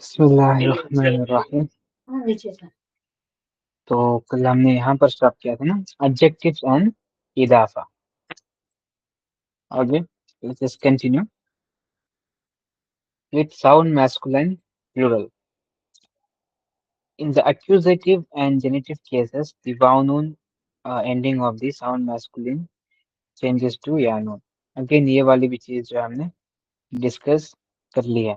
बिस्मिल्लाहिर्रहमानिर्रहीम। तो कल हमने यहाँ पर स्टॉप किया था ना, एडजेक्टिव्स एंड इदाफा। आगे let's continue with sound masculine plural. In the accusative and genitive cases, the vowel ending of the sound masculine changes to या नून। अगेन ये वाली भी चीज जो हमने डिस्कस कर ली है।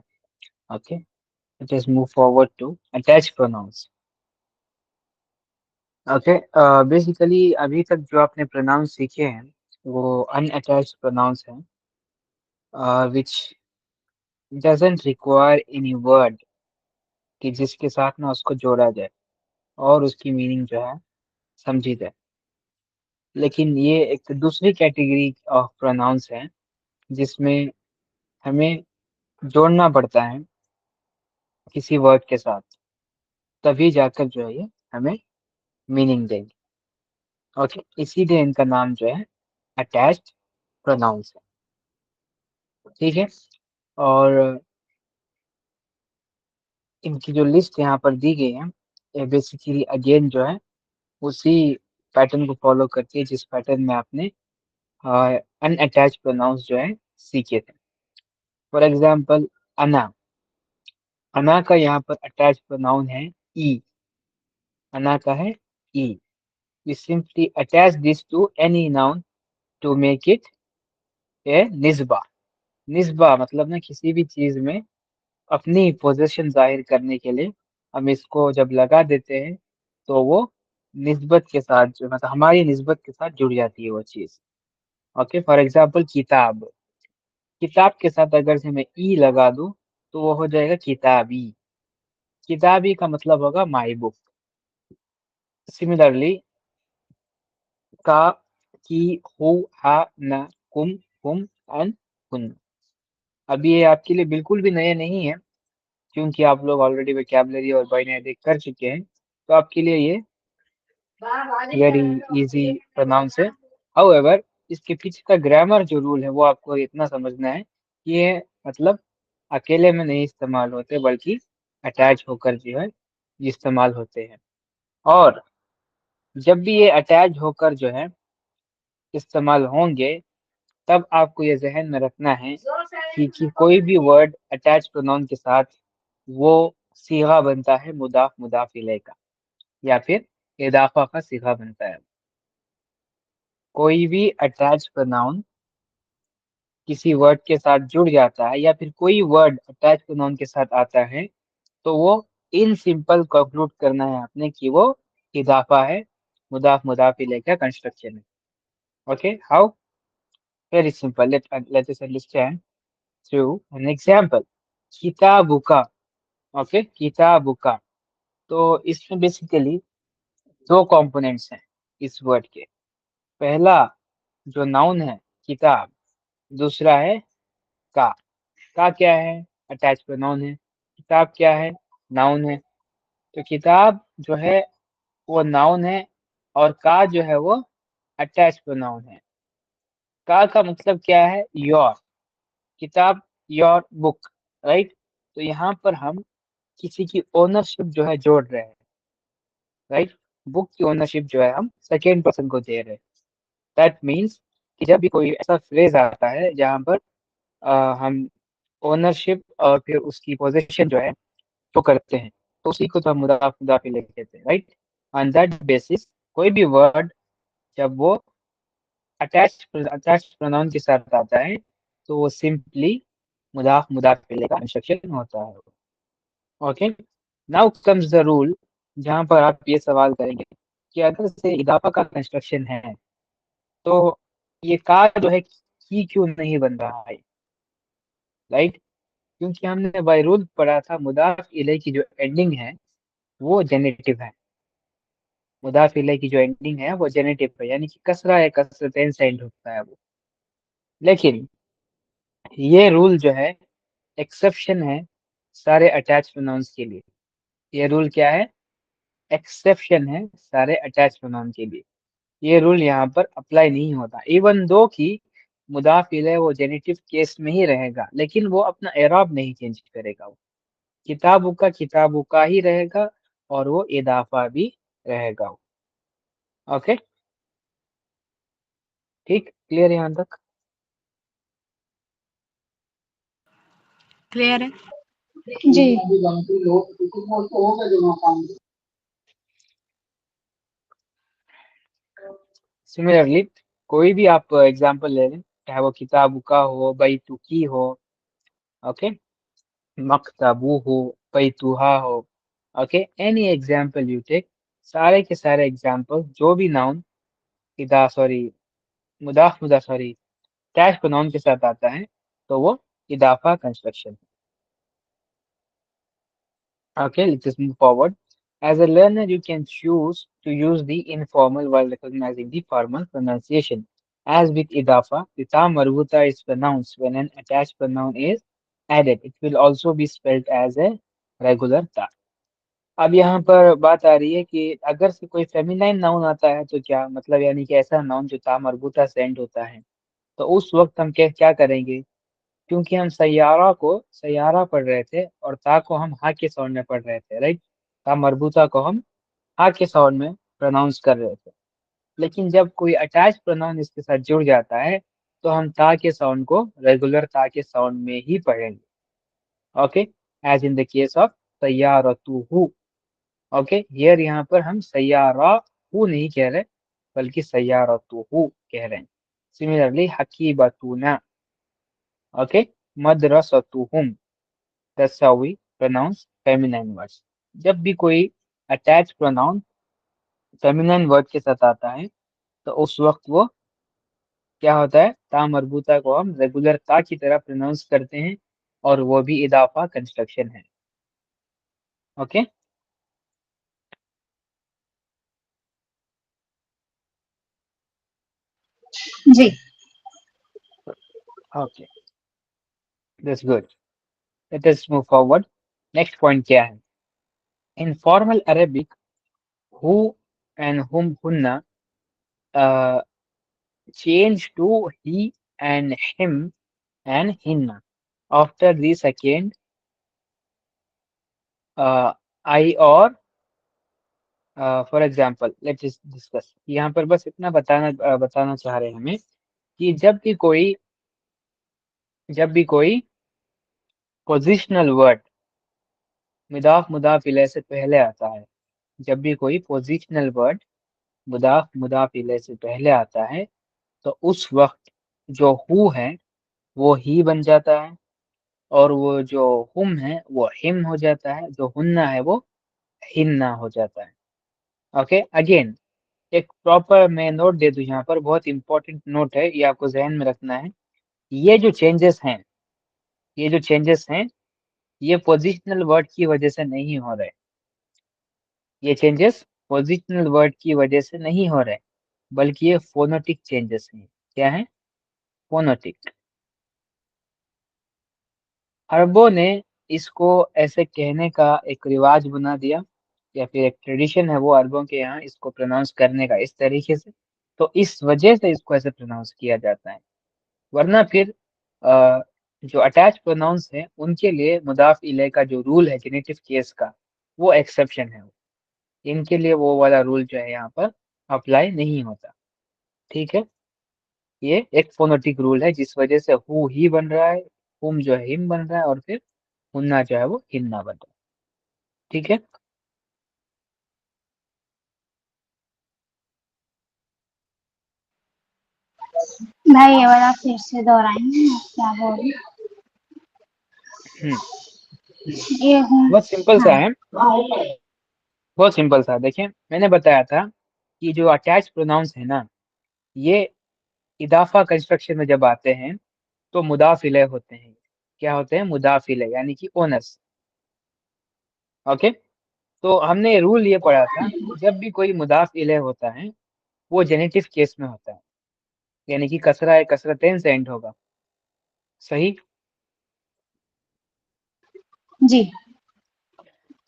Okay, let us move forward to attach pronouns. Okay, basically अभी तक जो आपने प्रोनाउंस सीखे हैं वो अनअटैच्ड प्रोनाउंस हैं, which doesn't require any word कि जिसके साथ ना उसको जोड़ा जाए और उसकी मीनिंग जो है समझी जाए। लेकिन ये एक दूसरी कैटेगरी ऑफ प्रोनाउंस है जिसमें हमें जोड़ना पड़ता है किसी वर्ड के साथ, तभी जाकर जो है ये हमें मीनिंग देंगे। ओके, इसीलिए इनका नाम जो है अटैच्ड प्रोनाउंस है। ठीक है, और इनकी जो लिस्ट यहाँ पर दी गई है ये बेसिकली अगेन जो है उसी पैटर्न को फॉलो करती है जिस पैटर्न में आपने अनअटैच प्रोनाउंस जो है सीखे थे। फॉर एग्जाम्पल अना, अना का यहाँ पर अटैच प्रोनाउन है ई। अना का है ई। We simply attach this to any noun to make it a निस्बा। निस्बा मतलब ना किसी भी चीज में अपनी पोजीशन जाहिर करने के लिए हम इसको जब लगा देते हैं तो वो निस्बत के साथ जो मतलब हमारी निस्बत के साथ जुड़ जाती है वो चीज। ओके, फॉर एग्जाम्पल किताब, किताब के साथ अगर से मैं ई लगा दूं तो वो हो जाएगा किताबी। किताबी का मतलब होगा माई बुक। सिमिलरली का, की, हु, हा, ना, कुम एंड कुन। अभी ये आपके लिए बिल्कुल भी नए नहीं है क्योंकि आप लोग ऑलरेडी वोकैबुलरी और बाइनरी कर चुके हैं, तो आपके लिए ये वेरी इजी प्रोनाउंस है। हाउएवर इसके पीछे का ग्रामर जो रूल है वो आपको इतना समझना है कि ये मतलब अकेले में नहीं इस्तेमाल होते बल्कि अटैच होकर जो है ये इस्तेमाल होते हैं। और जब भी ये अटैच होकर जो है इस्तेमाल होंगे तब आपको ये जहन में रखना है कि कोई भी वर्ड अटैच प्रोनाउन के साथ वो सीगा बनता है मुदाफ मुदाफ इलैह का, या फिर इदाफा का सीगा बनता है। कोई भी अटैच प्रोनाउन किसी वर्ड के साथ जुड़ जाता है या फिर कोई वर्ड अटैच प्रोनाउन के साथ आता है तो वो इन सिंपल कंक्लूड करना है आपने कि वो इदाफा है, मुदाफ मुदाफ इलैह का कंस्ट्रक्शन है। Okay, how? Very simple, let us understand through an example. किताबुका। ओके, किताबुका। तो इसमें बेसिकली दो कंपोनेंट्स हैं इस वर्ड के। पहला जो नाउन है किताब, दूसरा है का। का क्या है? अटैच प्रोनाउन है। किताब क्या है? नाउन है। तो किताब जो है वो नाउन है और का जो है वो अटैच प्रोनाउन है। का मतलब क्या है? योर। किताब, योर बुक, राइट। तो यहाँ पर हम किसी की ओनरशिप जो है जोड़ रहे हैं, राइट। बुक की ओनरशिप जो है हम सेकेंड पर्सन को दे रहे हैं। दैट मीन्स कि जब भी कोई ऐसा फ्रेज आता है जहाँ पर हम ओनरशिप और फिर उसकी पोजीशन जो है वो करते हैं तो उसी को तो हम मुदाफ मुदाफ इलैह कहते हैं, राइट। ऑन दैट बेसिस कोई भी वर्ड जब वो अटैच प्रोनाउन के साथ आता है तो वो सिंपली मुदाफ मुदाफ इलैह का इंस्ट्रक्शन होता है। Okay, now comes the rule, जहां पर आप ये सवाल करेंगे कि अगर से इदाफा का कंस्ट्रक्शन है तो ये का जो है की क्यों नहीं बन रहा है, राइट। क्योंकि हमने बाय रूल पढ़ा था मुदाफ इलैह की जो एंडिंग है वो जेनेटिव है। मुदाफ इलैह की जो एंडिंग है वो जेनेटिव है, यानी कि कसरा है, कसरतैन से एंड होता है वो। लेकिन ये रूल जो है एक्सेप्शन है सारे अटैच प्रोनाउंस के लिए। ये रूल क्या है? एक्सेप्शन है सारे अटैच प्रोनाउन के लिए। ये रूल यहाँ पर अप्लाई नहीं होता, इवन दो की मुदाफ इलैह वो जेनेटिव केस में ही रहेगा लेकिन वो अपना एराब नहीं चेंज करेगा वो। किताबों का ही रहेगा और वो इदाफा भी रहेगा। ओके, ठीक, क्लियर यहाँ तक? क्लियर है। जी। सिमिलरली कोई भी आप एग्जांपल ले लें, चाहे वो किताबु का हो, बैतुकी हो, ओके, मकतबू हो, बैतुहा हो, okay, any example you take, सारे के सारे एग्जांपल जो भी नाउन इदा सॉरी मुदाफ मुदा सॉरी अटैच प्रोनाउन के साथ आता है तो वो इदाफा construction. Okay, let's move forward. As a learner, you can choose to use the informal while recognizing the formal pronunciation. As with idafa, the ta marbuta is pronounced when an attached pronoun is added. It will also be spelled as a regular ta. अब यहाँ पर बात आ रही है कि अगर से कोई फेमिनाइन नाउन आता है तो क्या मतलब, यानी कि ऐसा नाउन जो ता मरबूता से एंड होता है, तो उस वक्त हम क्या क्या करेंगे? क्योंकि हम सैयारा को सैयारा पढ़ रहे थे और ता को हम हा के साउंड में पढ़ रहे थे, राइट? ता मरबूता को हम हा के साउंड में प्रोनाउंस कर रहे थे। लेकिन जब कोई अटैच प्रोनाउन इसके साथ जुड़ जाता है तो हम ता के साउंड को रेगुलर ता के साउंड में ही पढ़ेंगे। Okay, as in the case of सैयारतुहु। ओके, हियर यहाँ पर हम सैयारा हु नहीं कह रहे बल्कि सैयारतुहु कह रहे हैं। सिमिलरली हकीबतुना, ओके, मदरसतुहुम, that's how we pronounce feminine words. जब भी कोई अटैच प्रोनाउन फेमिनाइन वर्ड के साथ आता है तो उस वक्त वो क्या होता है, ता मरबूता को हम रेगुलर ता की तरह प्रोनाउंस करते हैं और वो भी इदाफा कंस्ट्रक्शन है। ओके, जी। Okay, that's good. Let us move forward. Next point क्या है? इन फॉर्मल अरेबिक, हु एंड हुम हुन्ना change to he and him and hinna after the second I or for example let's discuss. यहाँ पर बस इतना बताना चाह रहे हैं हमें कि जब भी कोई पोजिशनल वर्ड मुदाफ इलैह से पहले आता है, जब भी कोई पोजिशनल वर्ड मुदाफ इलैह से पहले आता है तो उस वक्त जो हु है वो ही बन जाता है और वो जो हुम है वो हिम हो जाता है, जो हुन्ना है वो हिन्ना हो जाता है। ओके, अगेन एक प्रॉपर मैं नोट दे दूं, यहाँ पर बहुत इंपॉर्टेंट नोट है, ये आपको जहन में रखना है। ये जो चेंजेस हैं ये जो चेंजेस हैं ये पोजिशनल वर्ड की वजह से नहीं हो रहे। ये चेंजेस पोजिशनल वर्ड की वजह से नहीं हो रहे बल्कि ये फोनेटिक चेंजेस हैं। क्या है? फोनेटिक। अरबों ने इसको ऐसे कहने का एक रिवाज बना दिया या फिर एक ट्रेडिशन है वो अरबों के यहाँ इसको प्रोनाउंस करने का इस तरीके से, तो इस वजह से इसको ऐसे प्रोनाउंस किया जाता है। वरना फिर जो अटैच प्रोनाउंस है उनके लिए मुदाफ इले का जो रूल है जेनेटिव केस का वो एक्सेप्शन है। इनके लिए वो वाला रूल जो है यहाँ पर अप्लाई नहीं होता। ठीक है, ये एक फोनेटिक रूल है जिस वजह से हु ही बन रहा है, हुम जो है हिम बन रहा है और फिर हुन्ना जो है वो हिन्ना बन रहा है। ठीक है, भाई ये वाला फिर से दोहराएंगे, आप क्या बोल रहे हम्म, ये हूँ। बहुत सिंपल सा हाँ। है, बहुत सिंपल सा। देखिए मैंने बताया था कि जो अटैच प्रोनाउंस है ना, ये इदाफा कंस्ट्रक्शन में जब आते हैं तो मुदाफ इलैह होते हैं। क्या होते हैं? मुदाफ इलैह, यानी कि ओनर्स। ओके, तो हमने रूल ये पढ़ा था, जब भी कोई मुदाफ इलैह होता है वो जेनेटिव केस में होता है, यानी कि कसरा है कसरतैन से एंड होगा। सही? जी।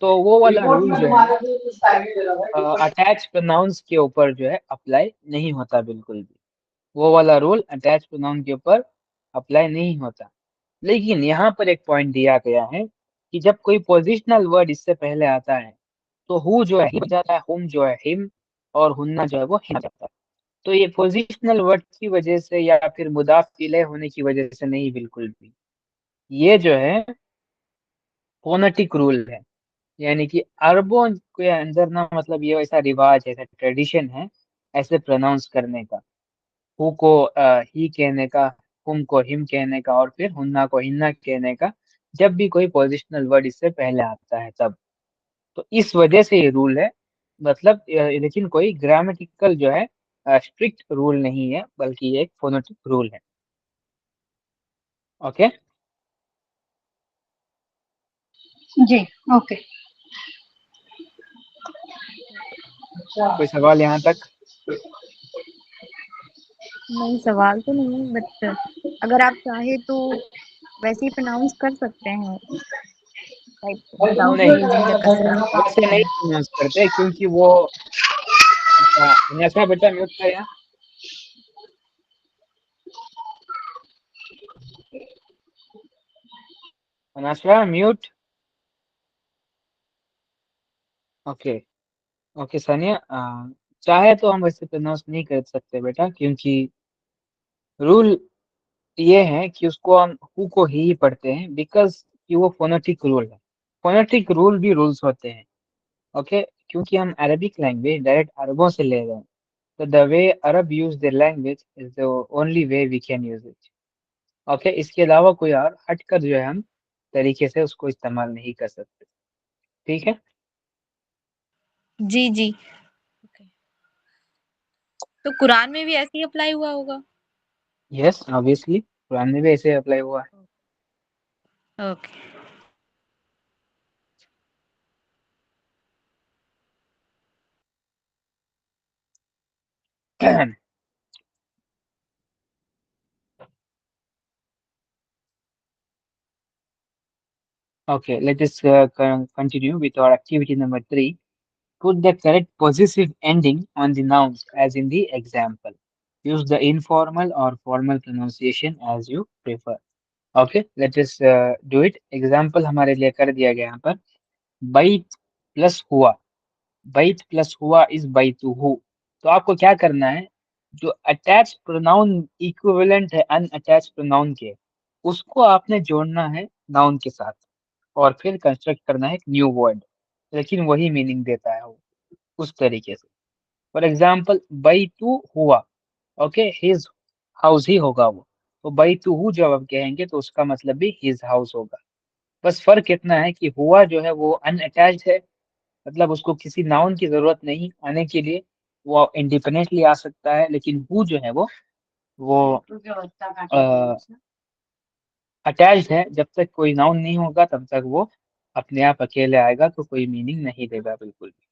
तो वो वाला रूल जो है ना अटैच प्रोनाउंस के ऊपर जो है अप्लाई नहीं होता बिल्कुल भी। वो वाला रूल अटैच प्रोनाउन के ऊपर अप्लाई नहीं होता। लेकिन यहाँ पर एक पॉइंट दिया गया है कि जब कोई पोजिशनल वर्ड इससे पहले आता है तो हु जो है ही हो जाता है, हुम जो है हिम, और हुन्ना जो है वो हिम जाता है। तो ये पोजिशनल वर्ड की वजह से या फिर मुदाफ इलैह होने की वजह से नहीं, बिल्कुल भी। ये जो है फोनेटिक रूल है, यानी कि अरबों के अंदर ना, मतलब ये ऐसा रिवाज है, ऐसा ट्रेडिशन है ऐसे प्रोनाउंस करने का। हु को ही कहने का, हुम को हिम कहने का, और फिर हुन्ना को हिन्ना कहने का, जब भी कोई पोजिशनल वर्ड इससे पहले आता है तब। तो इस वजह से ये रूल है, मतलब लेकिन कोई ग्रामेटिकल जो है स्ट्रिक्ट रूल नहीं है, बल्कि ये एक फोनेटिक रूल है। ओके। जी। ओके। कोई सवाल यहाँ तक? नहीं, सवाल तो नहीं, बट अगर आप चाहे तो वैसे ही प्रोनाउंस कर सकते हैं, लाइक विदाउट नहीं, यूजिंग द कसरा। वैसे नहीं प्रोनाउंस करते, क्योंकि वो ऐसा। अन्यथा बेटा म्यूट कर यहाँ। अनाशा म्यूट। ओके। ओके सानिया, चाहे तो हम वैसे प्रोनाउंस नहीं कर सकते बेटा, क्योंकि रूल ये है कि उसको हम हु को ही पढ़ते हैं, बिकॉज कि वो फोनेटिक रूल है। फोनेटिक रूल भी रूल्स होते हैं। ओके। क्योंकि हम अरबिक लैंग्वेज डायरेक्ट अरबों से ले रहे हैं, तो the way Arab use the language is the only way we can use it. Okay. इसके अलावा कोई और हटकर जो है हम तरीके से उसको इस्तेमाल नहीं कर सकते। ठीक है। जी जी। तो कुरान में भी ऐसे ही अप्लाई हुआ होगा। यस, ऑब्वियसली कुरान में भी ऐसे अप्लाई हुआ ओके। है। Okay, let us continue with our activity number 3. Put the correct possessive ending on the nouns as in the example. Use the informal or formal pronunciation as you prefer. Okay, let us do it. Example हमारे लिए कर दिया गया यहाँ पर। बैत plus हुआ, बैत प्लस हुआ इज बैतुहु। तो आपको क्या करना है, जो अटैच प्रोनाउन इक्विवेलेंट है अनअटैच प्रोनाउन के, उसको आपने जोड़ना है नाउन के साथ, और फिर कंस्ट्रक्ट करना है एक न्यू वर्ड, लेकिन वही मीनिंग देता है वो, उस तरीके से। फॉर एग्जाम्पल बैतु हुआ, ओके, हिज हाउस ही होगा वो। तो बैतु हु जब आप कहेंगे तो उसका मतलब भी हिज हाउस होगा। बस फर्क इतना है कि हुआ जो है वो अनअटैच्ड है, मतलब उसको किसी नाउन की जरूरत नहीं आने के लिए, वो इंडिपेंडेंटली आ सकता है। लेकिन हु जो है वो अटैच्ड है, जब तक कोई नाउन नहीं होगा तब तक वो अपने आप अकेले आएगा, तो कोई मीनिंग नहीं देगा बिल्कुल भी।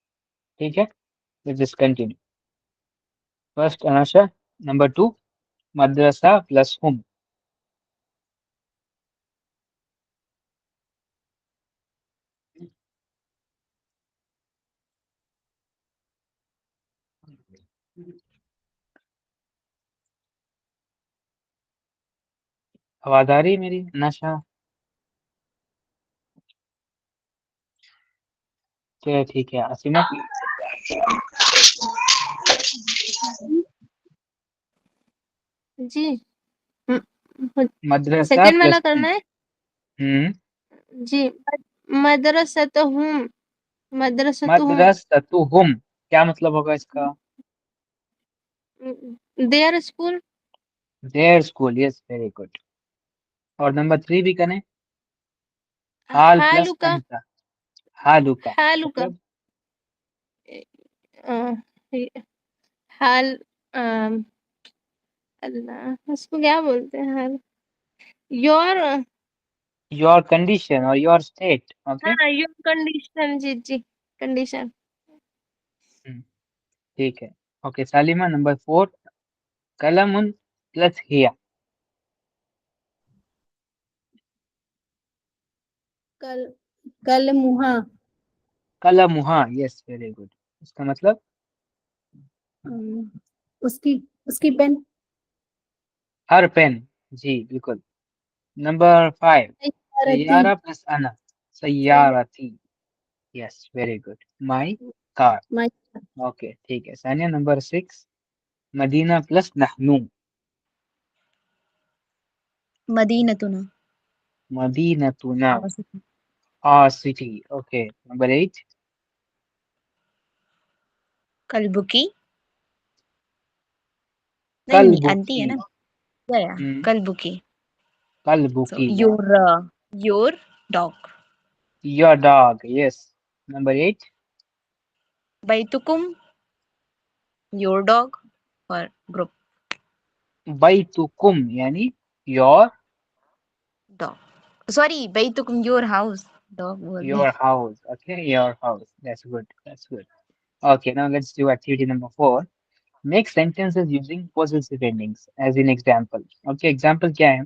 ठीक है। Let's continue. First answer number 2, Madrasa plus हुम। आवाज आ रही है मेरी नशा? चलो ठीक है। असीमा। जी। मदरसा सेकंड वाला प्लस हुम। करना है। हम्म। जी। मदरसतहुम। मदरसतहुम। मदरसतुहुम, क्या मतलब होगा इसका? Their school. Their school, yes very good. और नंबर 3 भी करें। हाल प्लस हालुका। अंता, हालुका हालुका। मतलब? अ, हाल। अम, अल्लाह, उसको क्या बोलते हैं? हाल। योर। योर कंडीशन और योर स्टेट। ओके। हाँ, योर कंडीशन। जी जी। कंडीशन। ठीक है। ओके सालिमा, नंबर 4, कलमुन प्लस हिया। कल कल मुहा। कलमुहा, यस वेरी गुड। इसका मतलब? उसकी उसकी पेन। हर पेन। जी बिल्कुल। नंबर 5, सैयारती। सैयारा प्लस अना। सय्यारती, yes very good, my car. My okay ठीक है सानिया, नंबर 6, मदीना प्लस नहनू, मदीनतुना, मदीनतुना, our city. our city, okay number 8, कल्बुकी, नहीं नहीं अंती है कलबुकी, ना, या कल्बुकी. So कलबुकी, your dog. your dog, yes, number 8, बैतुकुम, your dog or group बैतुकुम यानी your dog. Sorry, बैतुकुम your house. Dog बोल दिया. your house, okay, your house, that's good, that's good. Okay, now let's do activity number 4. Make sentences using possessive endings as in example. Okay, example क्या है?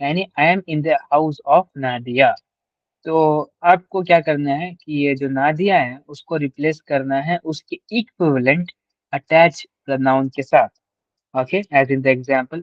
यानी I am in the house of Nadia. तो आपको क्या करना है कि ये जो नादिया है उसको रिप्लेस करना है उसके इक्विवेलेंट अटैच प्रोनाउन के साथ. Okay, as in the example,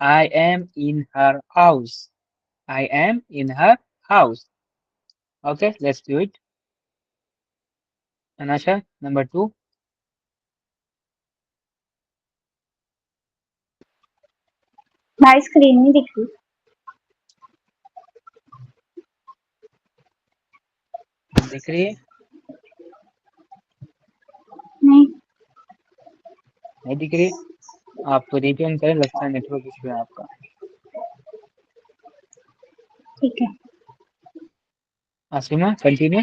I am in her house. I am in her house. Okay, let's do it. Anasha, number 2. भाई स्क्रीन नहीं दिख रही। दिख रही है? नहीं। नहीं दिख रही? आप रिटर्न करें, लगता है नेटवर्क इशू है आपका. ठीक है। आसिमा, कंटिन्यू.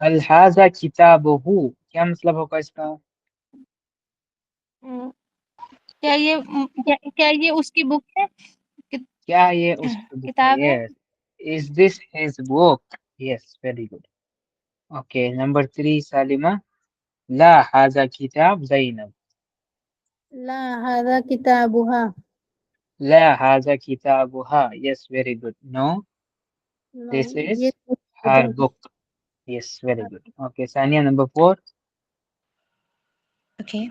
हल हाजा किताबुहु, क्या मतलब होगा इसका? क्या ये उसकी बुक है? क्या ये उसकी बुक है? किताब है? Yes. Is this his book? Yes, very good. Okay, number 3 Salima. ला हाजा किताब ज़ैनब. ला हादा किताबुहा. ला हाजा किताबुहा. Yes, very good. No, No, this is ये her book. Yes, very good. Okay Sania, number 4. Okay.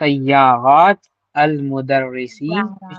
सय्यारात अल मुदर्रिसीन फिश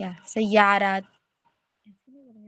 या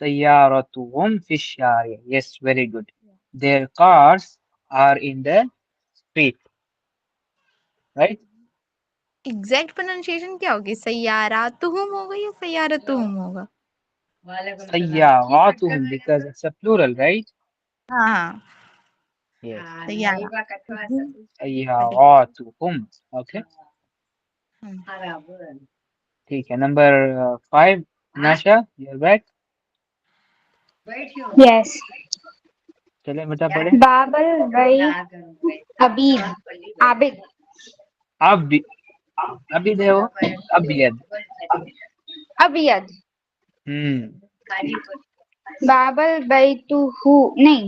सय्यारतुहुम फिश शारिह. Yes, very good. Their cars are in the street, right? Exact pronunciation क्या होगी? सैयारातुहुम होगा या सैयारतुहुम होगा? सय्यारातुहुम because it's a plural, right? हाँ Yes. सैयारातुहुम. सय्यारातुहुम. Okay. ठीक है. Number 5. Nasha, you're back. Yes. चले बेटा पढ़े. बाबल भाई अबीद आबिद अब भी अभी देखो. अबियद. अबियद हम्म. बाबल बैतुहु नहीं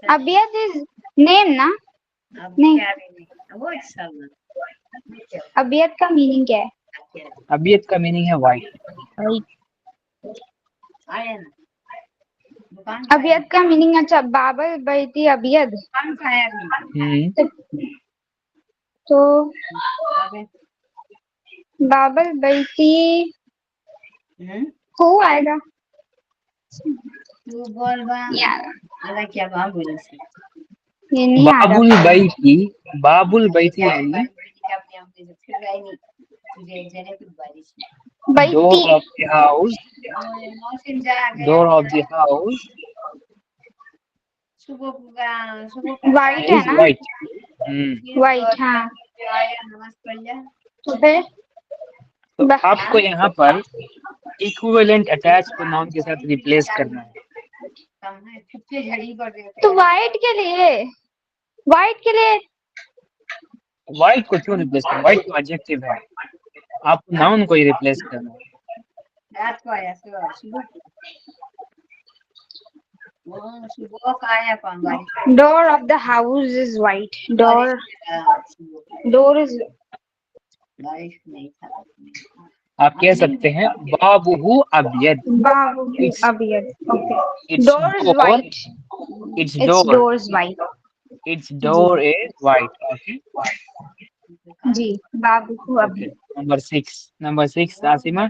अबियद इज नेम ना नहीं अबियद का मीनिंग क्या है? अबियद का मीनिंग है व्हाइट. अबियद का मीनिंग अच्छा बाबल बैती अबियद तो बाबल बैती हु आएगा यार ये नहीं आ बाबुल रहा बैती. बाबुल बैती यानी door Baiti of the house. Door of the house white है is ना white. वाइट हाँ तो फिर तो आपको यहाँ पर इक्विवेलेंट अटैच प्रोनाउन के साथ रिप्लेस करना है. तो वाइट के लिए व्हाइट को क्यों रिप्लेस करना? व्हाइट तो एडजेक्टिव है. आप नाउन को ही रिप्लेस करना है. door of the house is white door is आप कह सकते हैं बाबुहु अबयद, Babu it's Abiyad. Okay. It's Doors door, white. It's Its door, doors white. It's जी डोर इज वाइट. ओके जी बाबू को ओके. अभी number 6 Asima.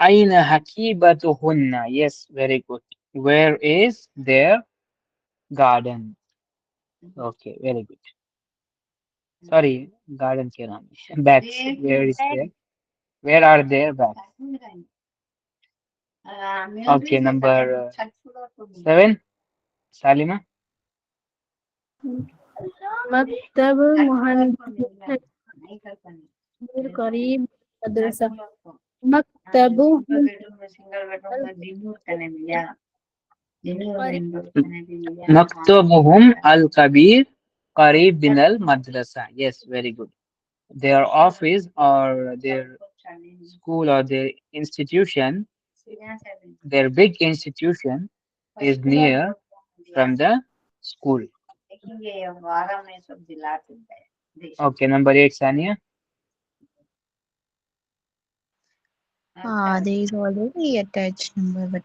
Aina hakibatuhunna. Yes, very good. Where is their garden? Okay, very good. Sorry, garden के नाम है. Bats. Where is their? Where are their bats? Okay, number 7. Salima. मकतब मुहंदिस करीब मदरसा मकतब Maktabuhum al-kabir qarib bin al-madrasa. Yes, very good. Their office or their school or their institution, their big institution is near from the school. Okay, number 8, Sania. There is already attached number, but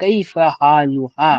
Kaifa haluha.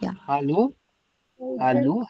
yeah. Haluha.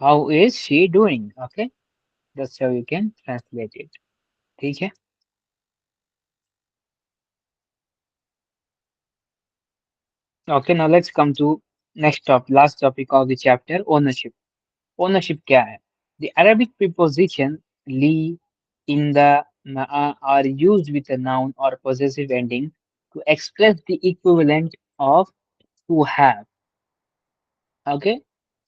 How is she doing? Okay, that's how you can translate it. ठीक है. Okay, now let's come to last topic of the chapter, ownership. Ownership क्या है? The Arabic preposition li, in the, ma'a are used with a noun or possessive ending to express the equivalent of to have. Okay?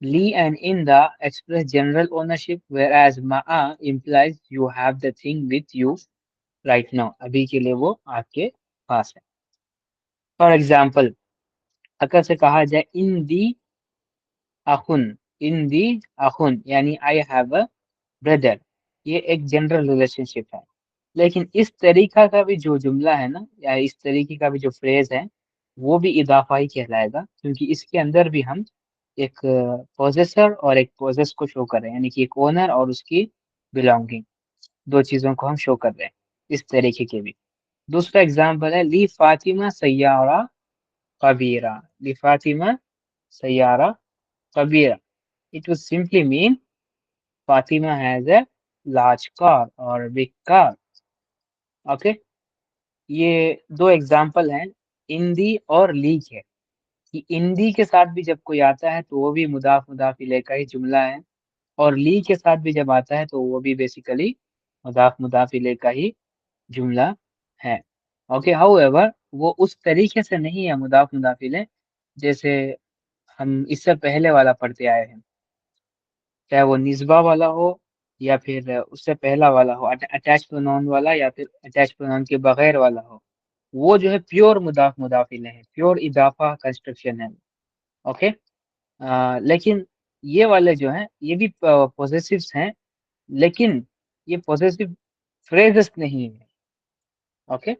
Li and in the express general ownership, whereas ma'a implies you have the thing with you right now. अभी के लिए वो आपके पास है. For example, अगर से कहा जाए अखुन इन दी अखुन यानी आई हैव अ ब्रदर, ये एक जनरल रिलेशनशिप है. लेकिन इस तरीका का भी जो जुमला है ना, या इस तरीके का भी जो फ्रेज है, वो भी इदाफा ही कहलाएगा, क्योंकि इसके अंदर भी हम एक पोजेसर और एक पोजेस को शो कर रहे हैं, यानी कि एक ओनर और उसकी बिलोंगिंग, दो चीजों को हम शो कर रहे हैं इस तरीके के भी. दूसरा एग्जाम्पल है ली फातिमा सैयारा कबीरा. ली फातिमा सैयारा कबीरा. It would simply mean Fatima has a large car or a big car. Okay, ये दो एग्जाम्पल हैं इंदी और ली के. कि इंदी के साथ भी जब कोई आता है तो वो भी मुदाफ मुदाफ इलैह का ही जुमला है, और ली के साथ भी जब आता है तो वो भी बेसिकली मुदाफ मुदाफ इलैह का ही जुमला है. ओके, हाउएवर वो उस तरीके से नहीं है मुदाफ मुदाफ इलैह जैसे हम इससे पहले वाला पढ़ते आए हैं, चाहे वो निस्बा वाला हो या फिर उससे पहला वाला हो, अटैच प्रोनाउन वाला या फिर अटैच प्रोनाउन के बगैर वाला हो. वो जो है प्योर मुदाफ मुदाफ इलैह है, प्योर इजाफा कंस्ट्रक्शन है. ओके. लेकिन ये वाले जो हैं ये भी पॉसेसिव्स हैं, लेकिन ये पॉसेसिव फ्रेजेस नहीं है. ओके,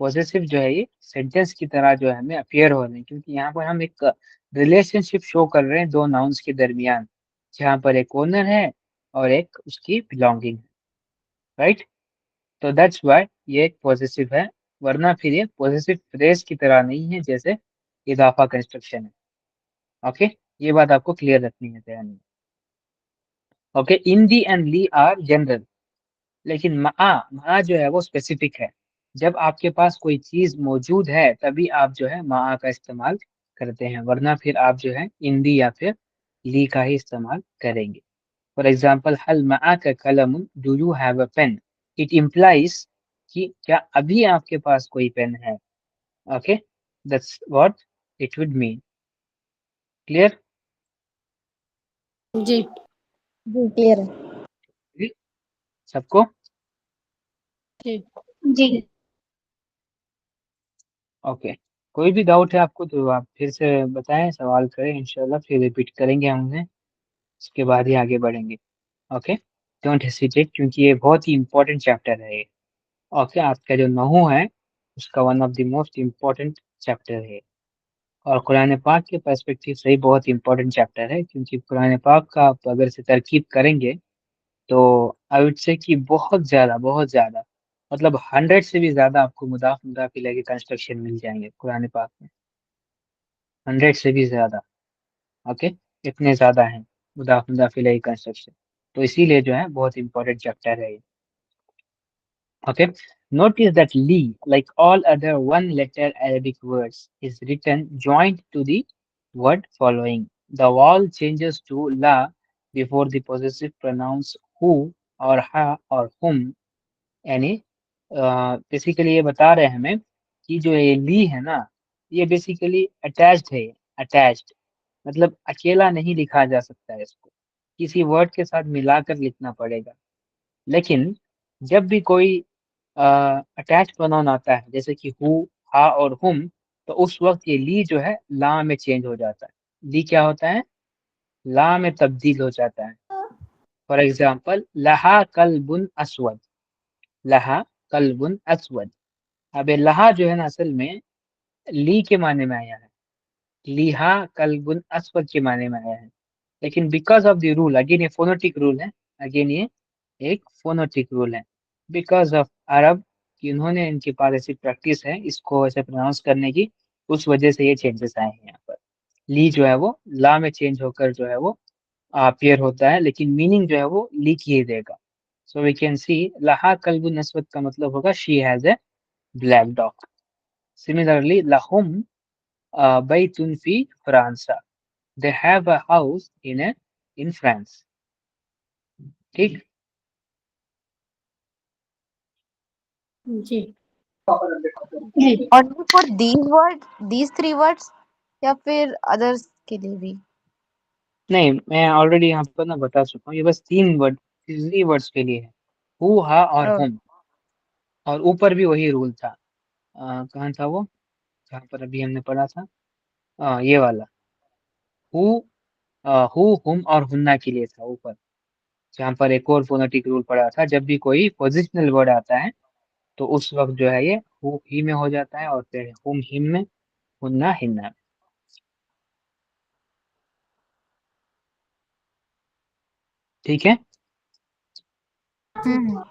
पॉसेसिव जो है ये सेंटेंस की तरह जो है हमें अपियर हो रहे हैं, क्योंकि यहाँ पर हम एक रिलेशनशिप शो कर रहे हैं दो नाउन्स के दरमियान, जहाँ पर एक ओनर है और एक उसकी बिलोंगिंग है. राइट, तो दैट्स व्हाई ये एक पॉसेसिव है, वरना फिर ये पॉसेसिव फ्रेज की तरह नहीं है जैसे इजाफा कंस्ट्रक्शन है. ओके, ये बात आपको क्लियर रखनी है ध्यान में. ओके, इन दी एंड ली आर जनरल, लेकिन मा जो है वो स्पेसिफिक है. जब आपके पास कोई चीज मौजूद है तभी आप जो है मा का इस्तेमाल करते हैं, वरना फिर आप जो है इंदी या फिर ली का ही इस्तेमाल करेंगे. फॉर एग्जाम्पल हल मा का कलम, do you have a pen. It implies कि क्या अभी आपके पास कोई पेन है. Okay, that's what it would mean. Clear? जी जी क्लियर है. सबको? जी जी ओके. कोई भी डाउट है आपको तो आप फिर से बताएं, सवाल करें, इंशाल्लाह फिर रिपीट करेंगे हम उन्हें, उसके बाद ही आगे बढ़ेंगे। ओके, डोंट हेसिटेट, क्योंकि ये बहुत ही इंपॉर्टेंट चैप्टर है ये। ओके, आपका जो नहू है उसका one of the most important chapter है, और कुरान पाक के पर्सपेक्टिव से ही बहुत इंपॉर्टेंट चैप्टर है, क्योंकि कुरान पाक का आप अगर से तरकीब करेंगे तो आई वुड से कि बहुत ज़्यादा मतलब 100 से भी ज़्यादा आपको मुदाफ मुदाफ इलैह के कंस्ट्रक्शन मिल जाएंगे कुरान पाक में, 100 से भी ज़्यादा। ओके, इतने ज़्यादा हैं मुदाफ मुदाफ इलैह कंस्ट्रक्शन, तो इसीलिए जो है बहुत इंपॉर्टेंट चैप्टर है ये। Okay. Notice that li, like all other one-letter Arabic words, is written joined to the word following. The vowel changes to la before the possessive pronouns who or ha or whom, यानी basically ये बता रहे हैं हमें कि जो ये ली है ना, ये बेसिकली अटैच्ड है, अटैच्ड मतलब अकेला नहीं लिखा जा सकता है, इसको किसी वर्ड के साथ मिलाकर लिखना पड़ेगा। लेकिन जब भी कोई अटैच प्रोनाउन आता है जैसे कि हु, हा और हुम, तो उस वक्त ये ली जो है ला में चेंज हो जाता है। ली क्या होता है? ला में तब्दील हो जाता है। फॉर एग्जाम्पल, लहा कल्बुन अस्वद, लहा कल्बुन अस्वद। अब ये लहा जो है ना असल में ली के माने में आया है, लिहा कल्बुन अस्वद के माने में आया है। लेकिन because of the rule, again ये फोनोटिक रूल है, अगेन ये एक फोनोटिक रूल है, बिकॉज ऑफ अरब कि उन्होंने, इनके पास ऐसी प्रैक्टिस है इसको ऐसे प्रोनाउंस करने की, उस वजह से ये चेंजेस आए हैं यहाँ पर। ली जो है वो ला में चेंज होकर जो है वो अपीयर होता है, लेकिन मीनिंग जो है वो ली की ही देगा। सो वी कैन सी लहा कल्बु नस्वत का मतलब होगा she has a black dog. Similarly लहुम बैतुन फी फ्रांसा, they have a house in France. ठीक, जी। जी। only for these words, these three words, या फिर others के लिए भी? नहीं मैं ऑलरेडी यहाँ पर ना बता चुका हूँ, ये बस 3 वर्ड्स के लिए है, हु, हा और Oh, हुम। और ऊपर भी वही रूल था, कहाँ था वो, जहाँ पर अभी हमने पढ़ा था, ये वाला हु, हु हुम और हुन्ना के लिए था ऊपर, जहाँ पर एक और फोनेटिक रूल पड़ा था, जब भी कोई पोजिशनल वर्ड आता है तो उस वक्त जो है ये हु ही में हो जाता है, और फिर हुम हिम में, हुन्ना हिन्ना में। ठीक है, hmm.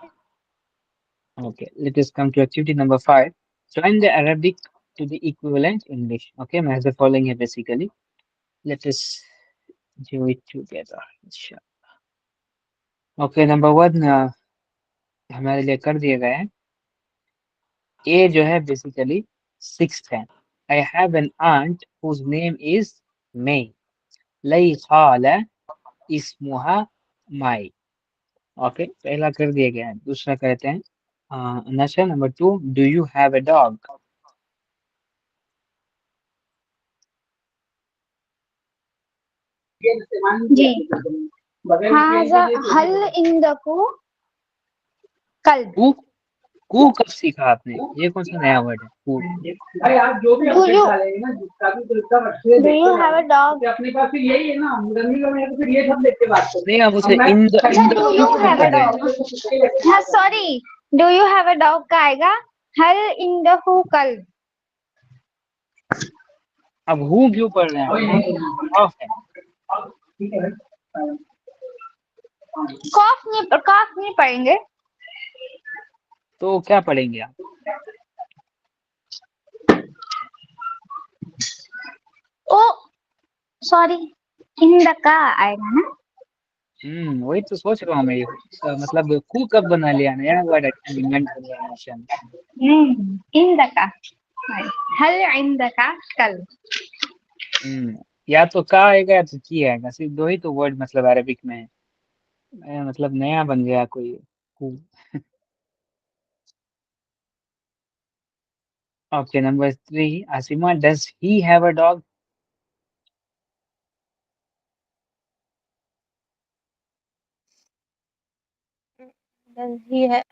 okay, let us come to activity number 5. Join the Arabic to the equivalent English. Okay, मैं the following है basically. Let us do it together. Okay, number 1 हमारे लिए कर दिए गए हैं। ए जो है बेसिकली 6th है। I have an aunt whose name is May. लई खाला इसमुहा माई। ओके, पहला कर दिया गया है। दूसरा कहते हैं नशा number 2, do you have a dog? जी। हाजा हल इंदकु कल्ब। कू, कू कब सीखा आपने? ये कौन सा नया वर्ड है कू? Do you have a dog? नहीं, आप उसे इन द डू क्यों यू क्यों हैव अ कर रहे हैं? डॉग? हाँ sorry, do you have a dog का आएगा हल इंदहु कल्ब। अब हु क्यों पढ़ रहे हैं आप? ऑफ है कॉफ नहीं पढ़ेंगे। तो क्या पढ़ेंगे आप? ओ सॉरी, इन द का आएगा ना। वही तो सोच रहा हूँ मैं, मतलब कू कब बना लिया, नया वर्ड इन्वेंट कर रहा है नशा। इन द का हल इन द का कल्ब। या तो का आएगा या तो की आएगा, सिर्फ दो ही तो वर्ड मतलब अरबिक में है। मतलब नया बन गया कोई कू। Okay, number 3, Asima, does he have a dog?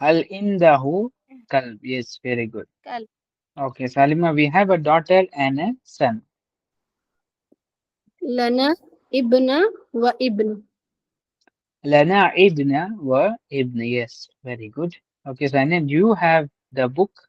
हल इंदहु Kalb. Yes, very good. कल Okay, Salima, we have a daughter and a son. लना इब्ना व इब्न Lana ibna wa ibn. Yes, very good. Okay, Sanya, do you have the book?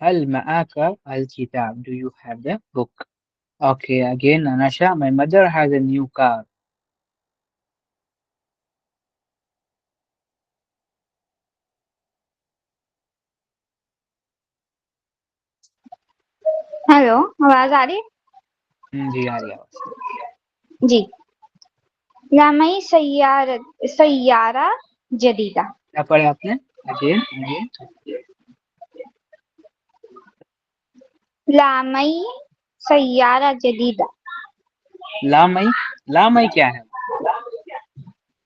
Hal ma'aka al-kitab. Do you have the book? Okay, again, Anasha, my mother has a new car. Hello, आवाज आ रही है? जी आ रही है आवाज। जी। लामई सैयारा जदीदा। क्या पढ़ा आपने? Again, again. लामई Saiyaara जदीदा। लामई, लामई क्या है?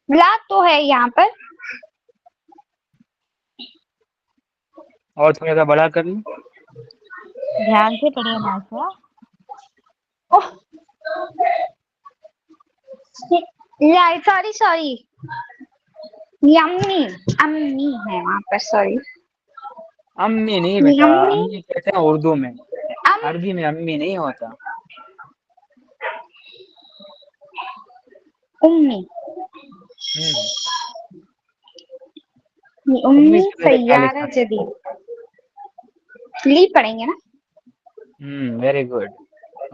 ला तो है यहाँ पर। और थोड़ा सा बड़ा कर लूं? ध्यान से पढ़िए नाशा। सॉरी सॉरी, यम्मी अम्मी है वहाँ पर, सॉरी। अम्मी नहीं बेटा, यम्मी अम्मी कहते हैं उर्दू में, अम अरबी में अम्मी नहीं होता। उम्मी हम्म उम्मी उम्मी से पहले क्या लिखा सैयारा है? जदीद। ली पढ़ेंगे ना? Very good.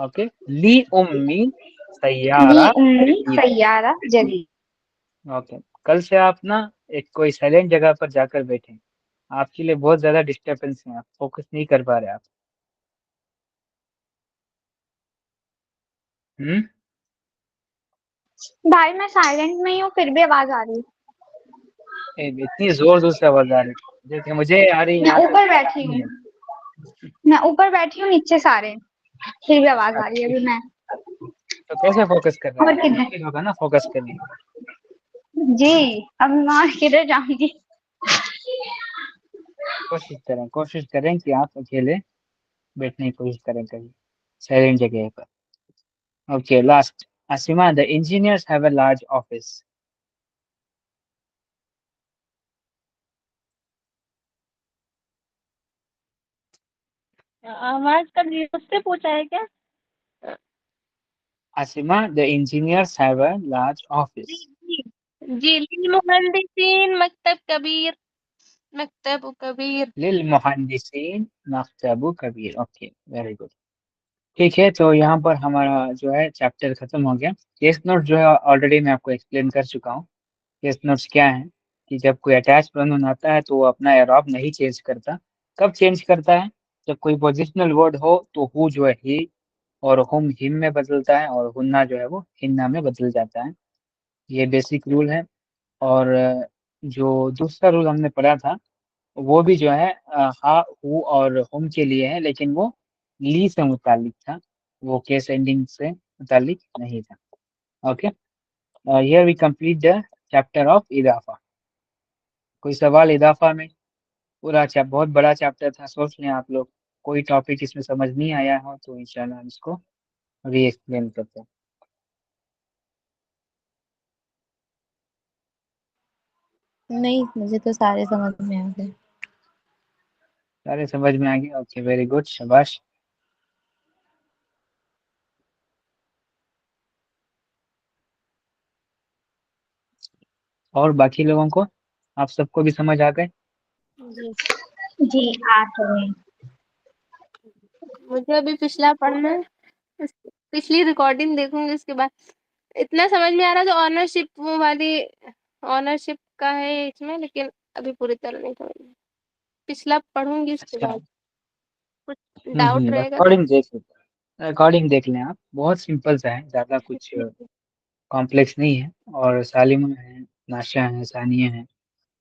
ओके, ली उम्मी ली सैयारा उम्मी जदीद। सैयारा जदीद। ओके, कल से आप ना एक कोई साइलेंट जगह पर जाकर बैठे। आपके लिए बहुत ज्यादा डिस्टरबेंस है, आप फोकस नहीं कर पा रहे आप। हम्म भाई मैं साइलेंट में ही हूँ, फिर भी आवाज आ रही है। इतनी जोर जोर से आवाज आ रही है, जैसे मुझे आ रही है मैं यहाँ तक ऊपर तो बैठी आपको हूँ, नहीं आ रही। मैं ऊपर बैठी हूँ, नीचे सारे, फिर भी आवाज आ रही है अच्छा, अभी। मैं तो कैसे फोकस कर रहे हैं और आप? किधर? मुश्किल होगा ना फोकस करना। जी, अब मैं किधर जाऊंगी? कोशिश करें कि आप अकेले बैठने की कोशिश करें कहीं साइलेंट जगह पर। Okay, last Asima, the engineers have a large office. आवाज का उससे पूछा है क्या? Asima, the engineers have a large ji office. जी जी, लिल मुहंदिसीन मकतब कबीर, मकतब कबीर। लिल मकतबु कबीर। Okay, very good. ठीक है, तो यहाँ पर हमारा जो है चैप्टर खत्म हो गया। केस नोट जो है ऑलरेडी मैं आपको एक्सप्लेन कर चुका हूँ। केस नोट्स क्या है कि जब कोई अटैच प्रोनाउन आता है तो वो अपना एरॉब नहीं चेंज करता। कब चेंज करता है? जब कोई पोजिशनल वर्ड हो तो हु जो है ही और हुम हिम में बदलता है और हुन्ना जो है वो हिन्ना में बदल जाता है। ये बेसिक रूल है। और जो दूसरा रूल हमने पढ़ा था वो भी जो है हा हु और हुम के लिए है, लेकिन वो ली से मुतालिक था, वो केस एंडिंग से मुतालिक नहीं था। Okay, here we complete the chapter of इदाफा। कोई सवाल इदाफा में? पूरा बहुत बड़ा चैप्टर था, सोच लें आप लोग। कोई टॉपिक इसमें समझ नहीं आया हो तो इंशाल्लाह हम इसको री एक्सप्लेन करते हैं। नहीं, मुझे तो सारे समझ में आ गए। सारे समझ में आ गए? ओके, वेरी गुड, शाबाश। और बाकी लोगों को, आप सबको भी समझ आ गए? जी, जी आ रहे हैं। मुझे अभी पिछला पढ़ना है, पिछली रिकॉर्डिंग देखूंगी उसके बाद। इतना समझ में आ रहा जो ऑनरशिप वो वाली ऑनरशिप का है इसमें, लेकिन अभी पूरी तरह नहीं समझ में। पिछला पढ़ूंगी उसके अच्छा। बाद, कुछ डाउट रहेगा तो। रिकॉर्डिंग देख लें आप, बहुत सिंपल सा है, ज़्यादा कुछ कॉम्प्लेक्स नहीं है। और सालिमा है, नाशा है, सानिया है,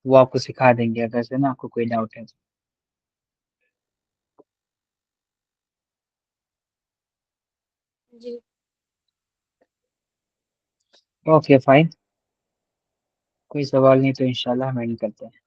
वो आपको सिखा देंगे अगर से ना आपको कोई डाउट है। जी। ओके फाइन, कोई सवाल नहीं तो इंशाल्लाह हम एंड करते हैं।